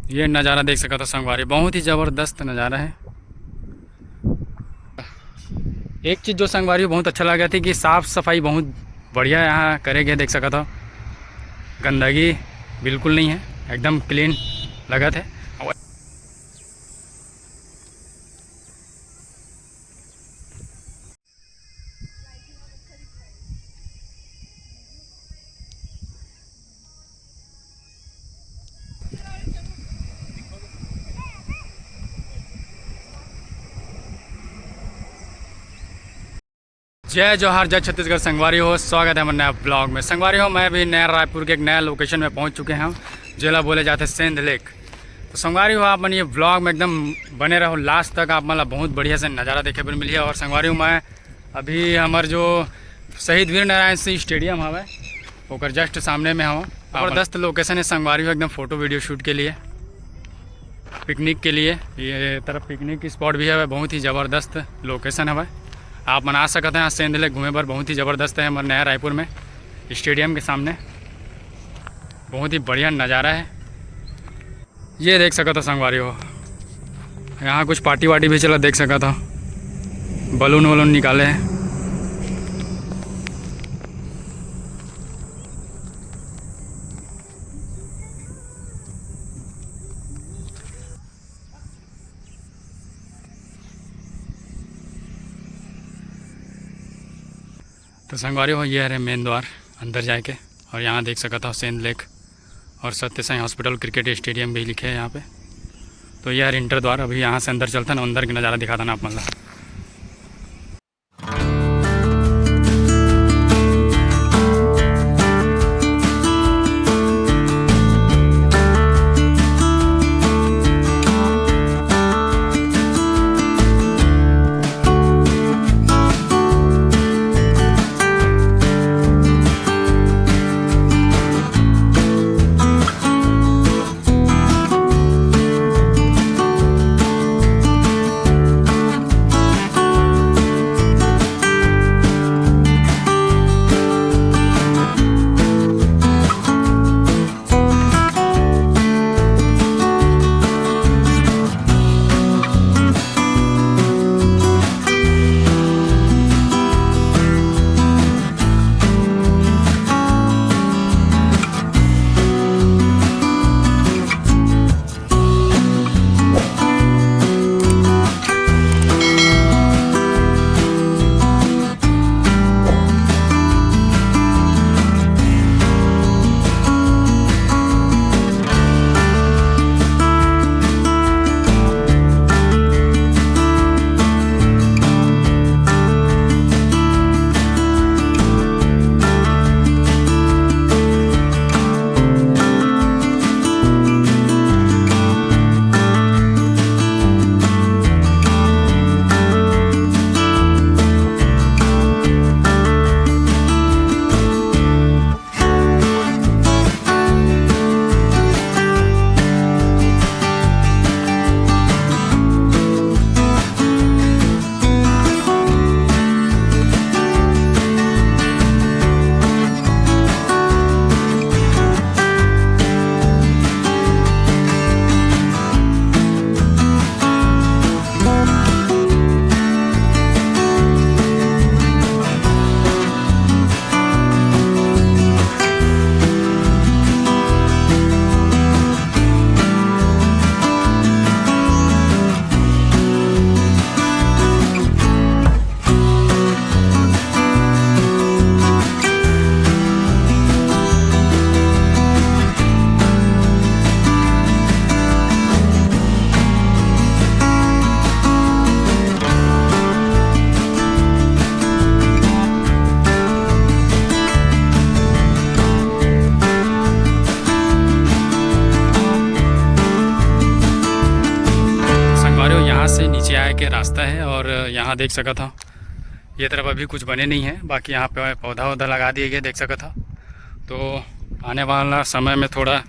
ये नज़ारा देख सका था संगवारी, बहुत ही ज़बरदस्त नज़ारा है। एक चीज़ जो संगवारी बहुत अच्छा लगा थी कि साफ़ सफाई बहुत बढ़िया यहाँ करे गए, देख सका था। गंदगी बिल्कुल नहीं है, एकदम क्लीन लगा थे। जय जोहार, जय छत्तीसगढ़। संगवारी हो, स्वागत है हमारे नया ब्लॉग में। संगवारी हो, मैं भी नया रायपुर के एक नया लोकेशन में पहुंच चुके हैं, जिला बोले जाते हैं सेंध लेक। तो संगवारी हो, आप ये ब्लॉग में एकदम बने रहो लास्ट तक, आप मतलब बहुत बढ़िया से नज़ारा देखे पर मिली है। और संगवारी हो, मैं अभी हमारे जो शहीद वीर नारायण सिंह स्टेडियम हवा ओकर जस्ट सामने में हूँ। ज़बरदस्त लोकेशन है संगवारी हो, एकदम फ़ोटो वीडियो शूट के लिए, पिकनिक के लिए। ये तरफ पिकनिक स्पॉट भी है, बहुत ही ज़बरदस्त लोकेशन है। आप मना सकते हैं सेंध लेक घूमे पर, बहुत ही ज़बरदस्त है हमारे नया रायपुर में स्टेडियम के सामने। बहुत ही बढ़िया नज़ारा है, ये देख सका था संगवारी हो। यहाँ कुछ पार्टी वार्टी भी चला, देख सका था, बलून वलून निकाले हैं। तो संगवारी हो, ये है मेन द्वार अंदर जाके। और यहाँ देख सका था सेंध लेक और सत्य साई हॉस्पिटल क्रिकेट स्टेडियम भी लिखे हैं यहाँ पे। तो यह है इंटर द्वार। अभी यहाँ से अंदर चलता ना, अंदर का नज़ारा दिखाता ना आप मतलब। से नीचे आए के रास्ता है। और यहाँ देख सका था, ये तरफ अभी कुछ बने नहीं है, बाकी यहाँ पे पौधा वौधा लगा दिए गए, देख सका था। तो आने वाला समय में थोड़ा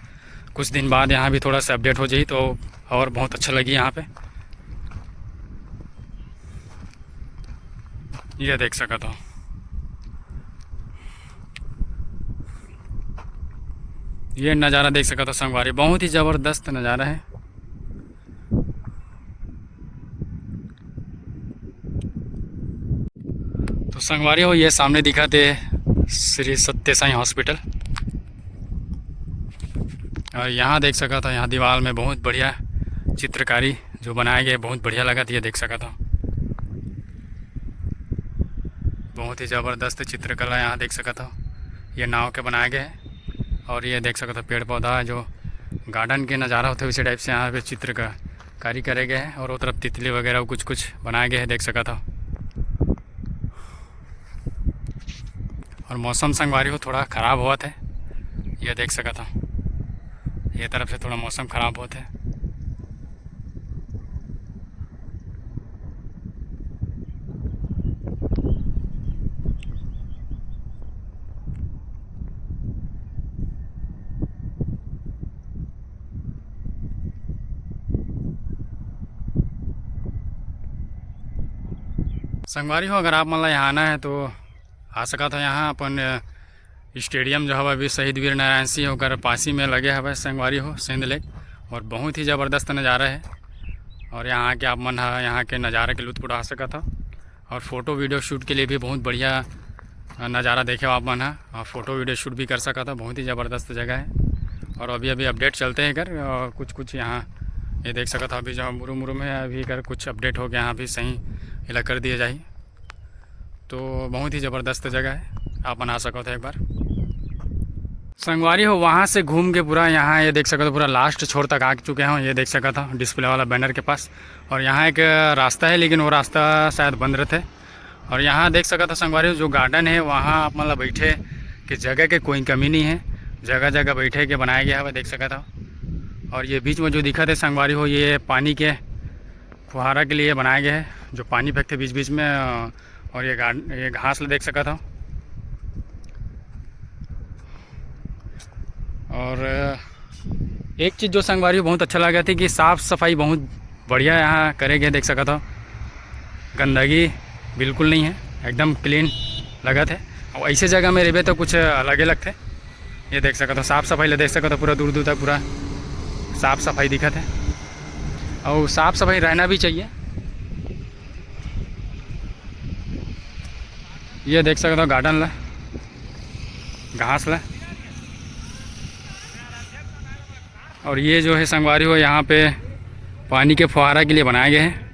कुछ दिन बाद यहाँ भी थोड़ा सा अपडेट हो जाए तो और बहुत अच्छा लगी यहाँ पे। ये देख सका था। ये नज़ारा देख सका तो संगवारी, बहुत ही ज़बरदस्त नज़ारा है। तो संगवारी हो ये सामने दिखा थे श्री सत्य साई हॉस्पिटल, और यहाँ देख सका था, यहाँ दीवार में बहुत बढ़िया चित्रकारी जो बनाया गया बहुत बढ़िया लगा था। ये देख सका था, बहुत ही ज़बरदस्त चित्रकला यहाँ देख सका था। ये नाव के बनाए गए हैं, और ये देख सका था पेड़ पौधा जो गार्डन के नज़ारा होते हैं उसी टाइप से यहाँ पे चित्रकारी करे गए हैं, और वो तरफ तितली वगैरह कुछ कुछ बनाए गए हैं देख सका था। और मौसम संगवारी हो थोड़ा ख़राब हुआ था, ये देख सका था, ये तरफ से थोड़ा मौसम ख़राब हुआ था। संगवारी हो अगर आप मतलब यहाँ आना है तो आ सका था। यहाँ अपन स्टेडियम जो हवा अभी शहीद वीर नारायण सिंह होकर पासी में लगे हवा संगवारी हो सेंध लेक, और बहुत ही ज़बरदस्त नज़ारा है। और यहाँ के आप मन यहाँ के नज़ारे के लुत्फ़ उठा सका था, और फ़ोटो वीडियो शूट के लिए भी बहुत बढ़िया नज़ारा देखे आप मन और फ़ोटो वीडियो शूट भी कर सका था। बहुत ही ज़बरदस्त जगह है। और अभी अपडेट चलते हैं कर, और कुछ यहाँ ये देख सका था अभी जो मुरु में अभी कर कुछ अपडेट हो गया, यहाँ भी सही इला कर दिया जाए। तो बहुत ही ज़बरदस्त जगह है, आप बना सको थे एक बार संगवारी हो। वहाँ से घूम के पूरा यहाँ ये देख सका था, पूरा लास्ट छोर तक आ चुके हैं। ये देख सका था डिस्प्ले वाला बैनर के पास, और यहाँ एक रास्ता है लेकिन वो रास्ता शायद बंद रहते। और यहाँ देख सका था संगवारी जो गार्डन है वहाँ आप मतलब बैठे कि जगह के कोई कमी नहीं है, जगह जगह बैठे के बनाया गया है, वह देख सका था। और ये बीच में जो दिखा थे संगवारी हो ये पानी के फुहारा के लिए बनाया गया है, जो पानी फेंकते बीच बीच में। और ये घास देख सका था। और एक चीज़ जो संगवारी बहुत अच्छा लगा थी कि साफ़ सफाई बहुत बढ़िया यहाँ करे गए, देख सका था। गंदगी बिल्कुल नहीं है, एकदम क्लीन लगा थे। और ऐसे जगह में रहे तो कुछ अलग अलग थे। ये देख सका था साफ़ सफाई ले देख सका था, पूरा दूर दूर तक पूरा साफ़ सफाई दिखा थे, और साफ़ सफाई रहना भी चाहिए। ये देख सकते हो गार्डन ला घास ला, और ये जो है संगवारी हो यहाँ पे पानी के फुहारा के लिए बनाए गए हैं।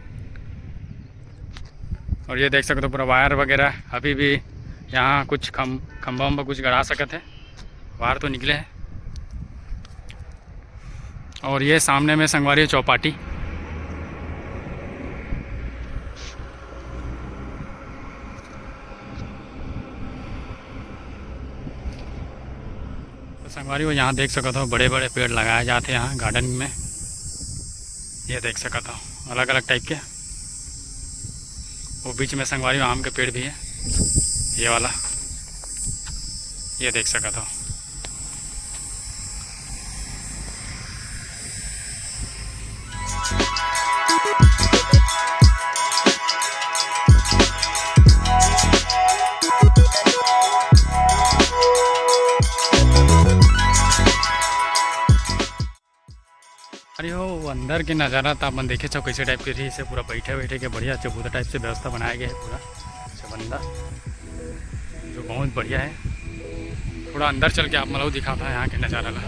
और ये देख सकते हो पूरा वायर वगैरह अभी भी यहाँ कुछ खम्भा वम्बा कुछ गड़ा सकते हैं, वायर तो निकले हैं। और ये सामने में संगवारी चौपाटी, संगवारी हो यहाँ देख सका था बड़े बड़े पेड़ लगाए जाते हैं यहाँ गार्डन में। ये देख सका था अलग अलग टाइप के, वो बीच में संगवारी आम के पेड़ भी है, ये वाला ये देख सका था। अरे हो अंदर के नज़ारा तो अपन देखे छो कैसे टाइप के रही से पूरा बैठे बैठे के बढ़िया चबूतरा टाइप से व्यवस्था बनाया गया है पूरा चबंदा, जो बहुत बढ़िया है। थोड़ा अंदर चल के आप मतलब दिखाता है यहाँ के नज़ारा ला।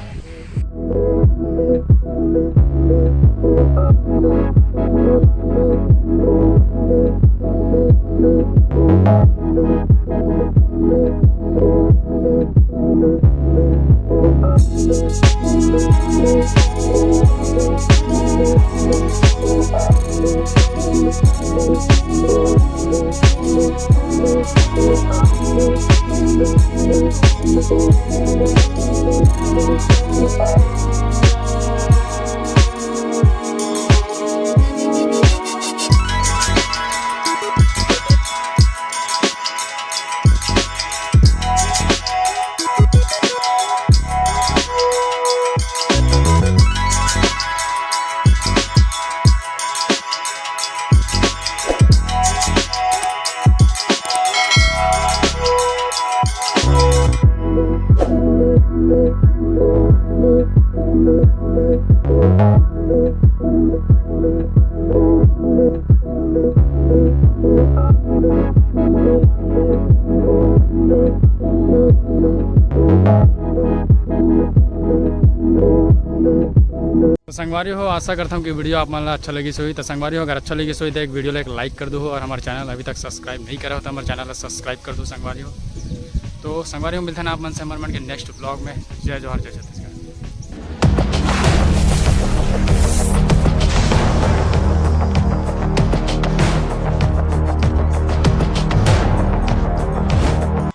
संगवारी हो आशा करता हूँ कि वीडियो आप मतलब अच्छा लगी सोई। तो संगवारी हो अगर अच्छा लगी सोई तो एक वीडियो एक लाइक कर दो और हमारे चैनल अभी तक सब्सक्राइब नहीं करा हो तो हमारे चैनल सब्सक्राइब कर दो संगवारी हो। तो संगवारी हो मिलते हैं आप मन से हमारे मन के नेक्स्ट ब्लॉग में। जय जोहार जय जय।